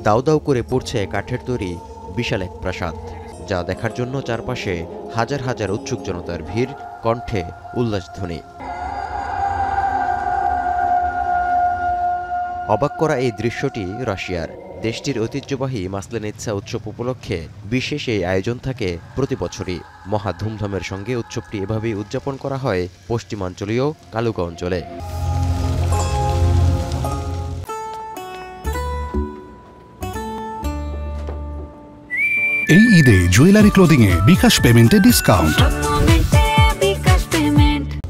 দাউ দাউ করে পড়ছে কাঠের তৈরি বিশাল এক প্রাসাদ, যা দেখার জন্য চারপাশে হাজার হাজার উৎসুক জনতার ভিড়, কণ্ঠে উল্লাসধ্বনি। অবাক করা এই দৃশ্যটি রাশিয়ার। দেশটির ঐতিহ্যবাহী মাসলেনিৎসা উৎসব উপলক্ষে বিশেষ এই আয়োজন থাকে প্রতি বছরই। মহা ধুমধামের সঙ্গে উৎসবটি এভাবেই উদযাপন করা হয় পশ্চিমাঞ্চলীয় কালুগা অঞ্চলে। এই ঈদে জুয়েলারি ক্লোদিং এ বিকাশ পেমেন্টে ডিসকাউন্ট।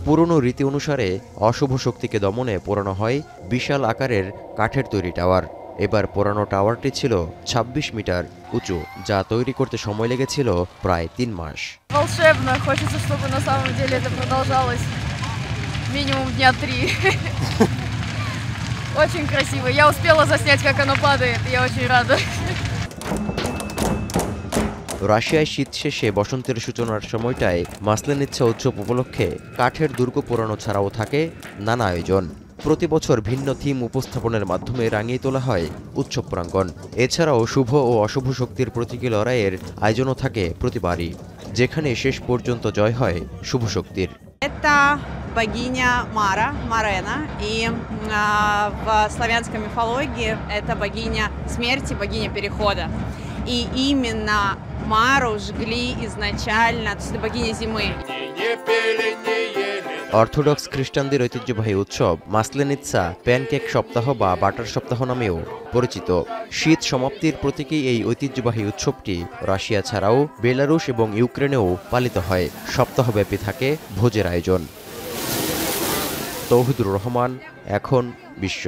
পুরনো রীতি অনুসারে অশুভ শক্তিকে দমনে পোড়ানো হয় বিশাল আকারের কাঠের তৈরি টাওয়ার। এবার পোড়ানো টাওয়ারটি ছিল ২৬ মিটার উঁচু, যা তৈরি করতে সময় লেগেছিল প্রায় ৩ মাস। Волшебно, хочется, чтобы на самом деле это продолжалось минимум дня 3. Очень красиво. Я успела заснять, как оно падает. Я очень рада. রাশিয়ায় শীত শেষে বসন্তের সূচনার সময়টায় মাসলেনিৎসা উৎসব উপলক্ষে কাঠের দুর্গ পোড়ানো ছাড়াও থাকে নানা আয়োজন। প্রতি বছর ভিন্ন থিম উপস্থাপনের মাধ্যমে রাঙিয়ে তোলা হয় উৎসব প্রাঙ্গণ। এছাড়াও শুভ ও অশুভ শক্তির প্রতীকী লড়াইয়ের আয়োজনও থাকে প্রতিবারই, যেখানে শেষ পর্যন্ত জয় হয় শুভ শক্তির। Это богиня Мара, Марена, и в славянской мифологии это богиня смерти, богиня перехода. И именно Мару жгли изначально, то есть это богиня зимы. অর্থোডক্স খ্রিস্টানদের ঐতিহ্যবাহী উৎসব মাসলেনিৎসা প্যানকেক সপ্তাহ বা বাটার সপ্তাহ নামেও পরিচিত। শীত সমাপ্তির প্রতীকী এই ঐতিহ্যবাহী উৎসবটি রাশিয়া ছাড়াও বেলারুশ এবং ইউক্রেনেও পালিত হয়। সপ্তাহব্যাপী থাকে ভোজের আয়োজন। তৌহিদুর রহমান, এখন বিশ্ব।